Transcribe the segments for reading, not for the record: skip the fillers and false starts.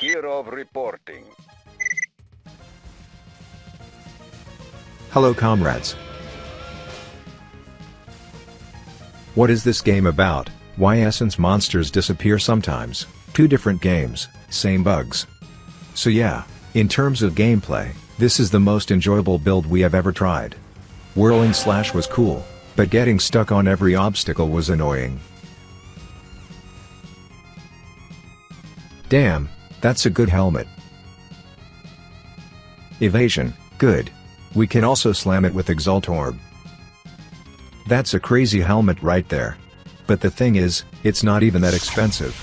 Kirov reporting. Hello comrades. What is this game about? Why essence monsters disappear sometimes? Two different games, same bugs. So yeah, in terms of gameplay, this is the most enjoyable build we have ever tried. Whirling slash was cool, but getting stuck on every obstacle was annoying. Damn, that's a good helmet. Evasion, good. We can also slam it with Exalt Orb. That's a crazy helmet right there. But the thing is, it's not even that expensive.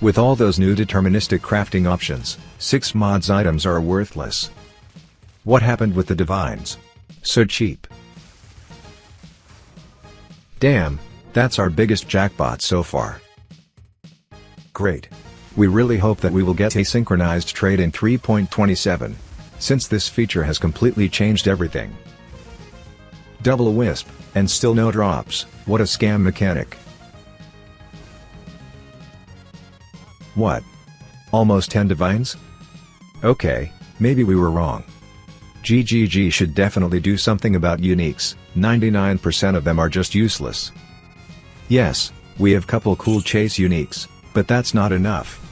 With all those new deterministic crafting options, 6 mods items are worthless. What happened with the divines? So cheap. Damn, that's our biggest jackpot so far. Great. We really hope that we will get asynchronized trade in 3.27, since this feature has completely changed everything. Double wisp, and still no drops, what a scam mechanic. What? Almost 10 divines? Okay, maybe we were wrong. GGG should definitely do something about uniques, 99% of them are just useless. Yes, we have couple cool chase uniques, but that's not enough.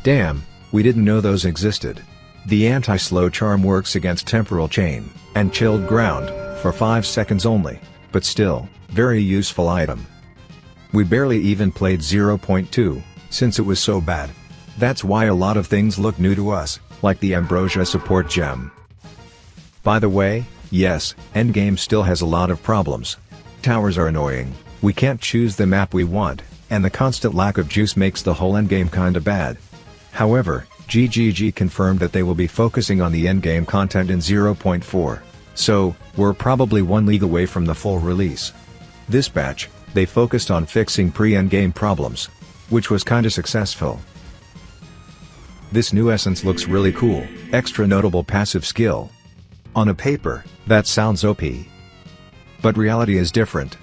Damn, we didn't know those existed. The anti-slow charm works against temporal chain, and chilled ground, for 5 seconds only, but still, very useful item. We barely even played 0.2, since it was so bad. That's why a lot of things look new to us, like the Ambrosia support gem. By the way, yes, Endgame still has a lot of problems. Towers are annoying, we can't choose the map we want, and the constant lack of juice makes the whole endgame kinda bad. However, GGG confirmed that they will be focusing on the endgame content in 0.4, so, we're probably 1 league away from the full release. This batch, they focused on fixing pre-endgame problems, which was kinda successful. This new essence looks really cool, extra notable passive skill. On a paper, that sounds OP. But reality is different.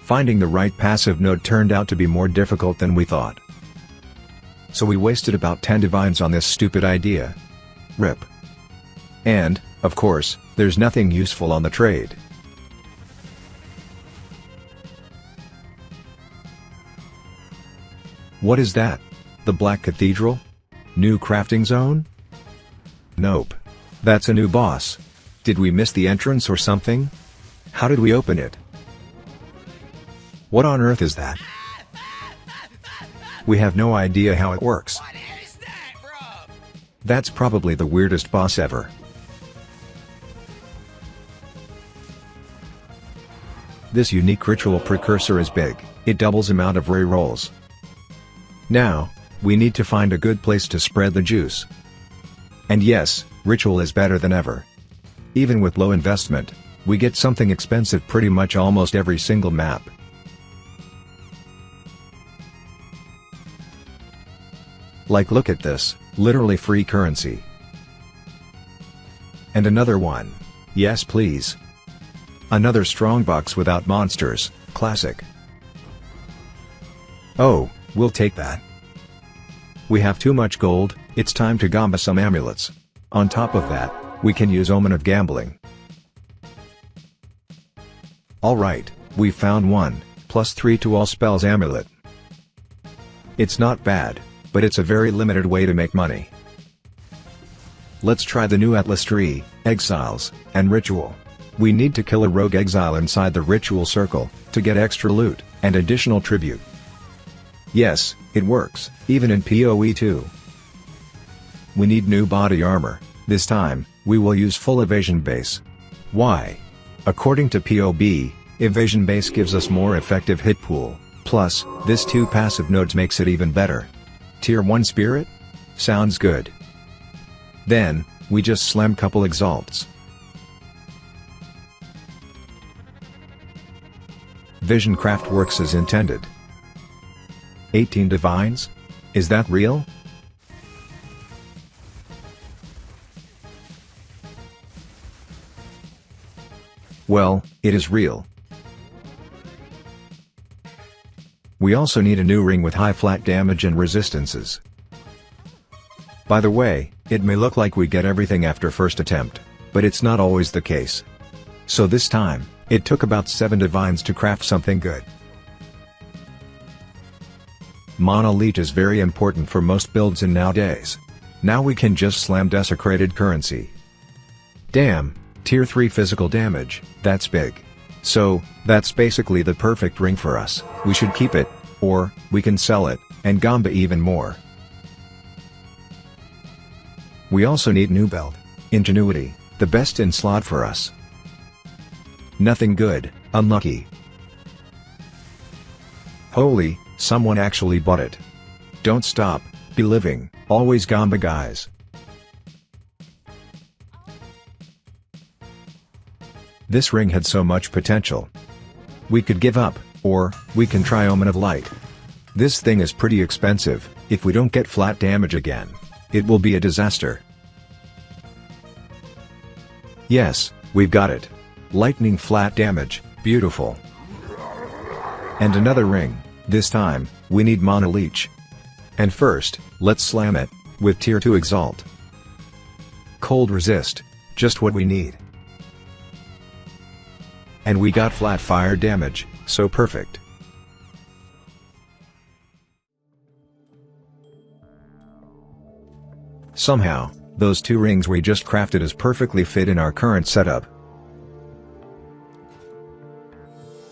Finding the right passive node turned out to be more difficult than we thought. So we wasted about 10 divines on this stupid idea. RIP. And, of course, there's nothing useful on the trade. What is that? The Black Cathedral? New crafting zone? Nope. That's a new boss. Did we miss the entrance or something? How did we open it? What on earth is that? We have no idea how it works. What is that, bro? That's probably the weirdest boss ever. This unique ritual precursor is big, it doubles amount of ray rolls. Now, we need to find a good place to spread the juice. And yes, ritual is better than ever. Even with low investment, we get something expensive pretty much almost every single map. Like look at this, literally free currency. And another one. Yes please. Another strongbox without monsters, classic. Oh, we'll take that. We have too much gold, it's time to gamba some amulets. On top of that, we can use Omen of Gambling. Alright, we found one, +3 to all spells amulet. It's not bad, but it's a very limited way to make money. Let's try the new Atlas tree, Exiles, and Ritual. We need to kill a rogue exile inside the ritual circle, to get extra loot, and additional tribute. Yes, it works, even in POE2. We need new body armor, this time, we will use full evasion base. Why? According to POB, evasion base gives us more effective hit pool, plus, this 2 passive nodes makes it even better. Tier 1 spirit? Sounds good. Then, we just slam couple exalts. Vision craft works as intended. 18 divines? Is that real? Well, it is real. We also need a new ring with high flat damage and resistances. By the way, it may look like we get everything after first attempt, but it's not always the case. So this time, it took about 7 divines to craft something good. Mana Leech is very important for most builds in nowadays. Now we can just slam desecrated currency. Damn, tier 3 physical damage, that's big. So, that's basically the perfect ring for us. We should keep it, or, we can sell it, and gamba even more. We also need new belt, Ingenuity, the best in slot for us. Nothing good, unlucky. Holy, someone actually bought it. Don't stop, be living, always gamba guys. This ring had so much potential. We could give up, or, we can try Omen of Light. This thing is pretty expensive. If we don't get flat damage again, it will be a disaster. Yes, we've got it. Lightning flat damage, beautiful. And another ring, this time, we need Mana Leech. And first, let's slam it, with tier 2 Exalt. Cold resist, just what we need. And we got flat fire damage, so perfect. Somehow, those 2 rings we just crafted is perfectly fit in our current setup.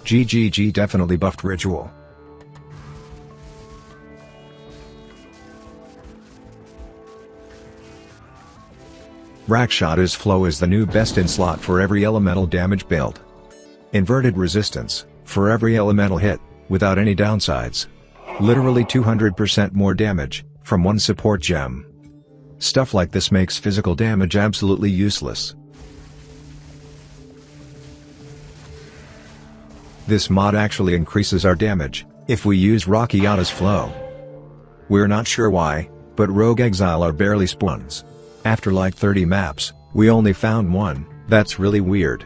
GGG definitely buffed Ritual. Rakshata's Flow is the new best in slot for every elemental damage build. Inverted resistance, for every elemental hit, without any downsides. Literally 200% more damage, from one support gem. Stuff like this makes physical damage absolutely useless. This mod actually increases our damage, if we use Rakshata's Flow. We're not sure why, but Rogue Exile are barely spawns. After like 30 maps, we only found one, that's really weird.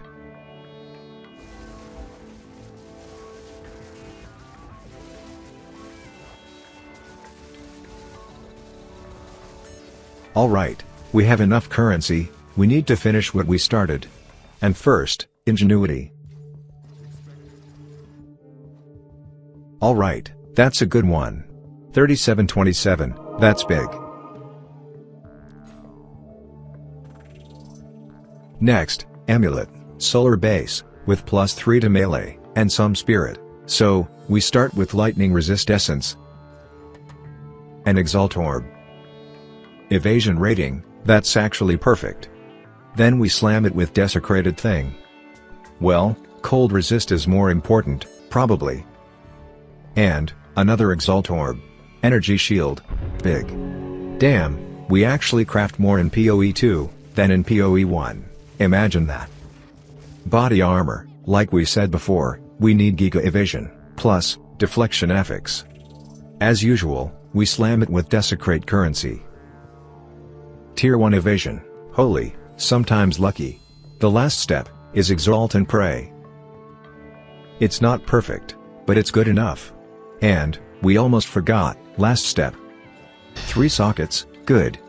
Alright, we have enough currency, we need to finish what we started. And first, Ingenuity. Alright, that's a good one. 3727, that's big. Next, Amulet, Solar Base, with +3 to melee, and some spirit. So, we start with Lightning Resist Essence. And Exalt Orb. Evasion rating, that's actually perfect. Then we slam it with Desecrated Thing. Well, Cold Resist is more important, probably. And, another Exalt Orb. Energy Shield. Big. Damn, we actually craft more in POE2, than in POE1, imagine that. Body Armor, like we said before, we need Giga Evasion, plus, Deflection Affix. As usual, we slam it with Desecrate Currency. Tier 1 Evasion, holy, sometimes lucky. The last step, is Exalt and Pray. It's not perfect, but it's good enough. And, we almost forgot, last step. 3 sockets, good.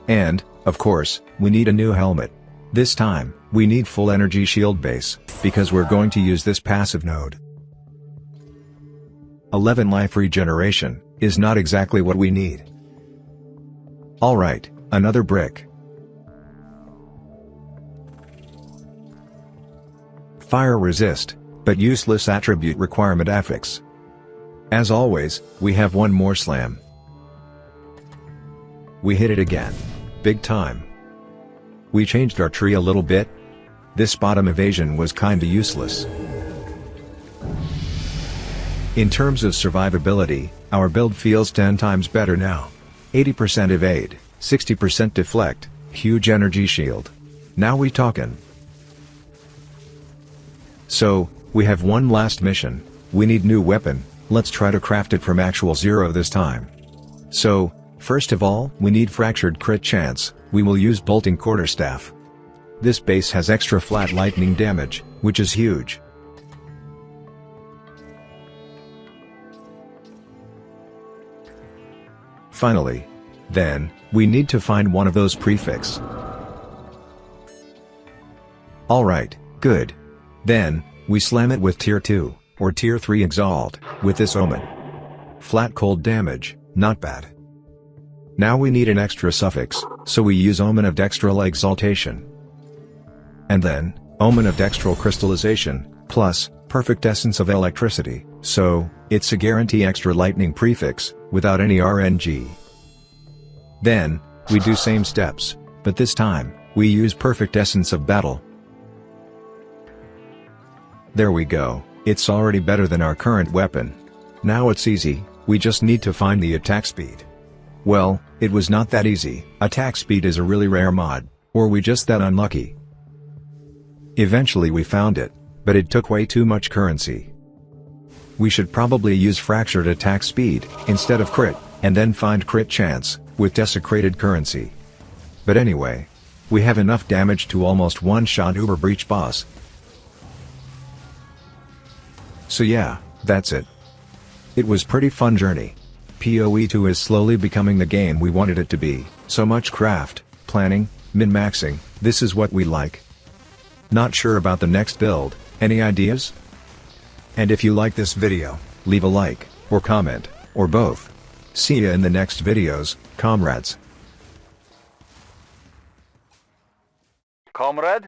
And, of course, we need a new helmet. This time, we need full energy shield base, because we're going to use this passive node. 11 life regeneration, is not exactly what we need. Alright, another brick. Fire resist, but useless attribute requirement affix. As always, we have one more slam. We hit it again. Big time. We changed our tree a little bit. This bottom evasion was kinda useless. In terms of survivability, our build feels 10 times better now. 80% evade, 60% deflect, huge energy shield. Now we talkin'. So, we have one last mission, we need new weapon, let's try to craft it from actual zero this time. So, first of all, we need fractured crit chance, we will use bolting quarterstaff. This base has extra flat lightning damage, which is huge. Finally, Then, we need to find one of those prefix. Alright, good. Then, we slam it with tier 2, or tier 3 exalt, with this omen. Flat cold damage, not bad. Now we need an extra suffix, so we use Omen of Dextral Exaltation. And then, Omen of Dextral Crystallization, plus, Perfect Essence of Electricity, so, it's a guarantee extra lightning prefix, without any RNG. Then, we do same steps, but this time, we use Perfect Essence of Battle. There we go, it's already better than our current weapon. Now it's easy, we just need to find the attack speed. Well, it was not that easy. Attack speed is a really rare mod, or we just that unlucky. Eventually we found it, but it took way too much currency. We should probably use fractured attack speed, instead of crit, and then find crit chance, with desecrated currency. But anyway, we have enough damage to almost one-shot Uber Breach boss. So yeah, that's it. It was pretty fun journey. POE2 is slowly becoming the game we wanted it to be, so much craft, planning, min-maxing, this is what we like. Not sure about the next build, any ideas? And if you like this video, leave a like, or comment, or both. See ya in the next videos, comrades. Comrade?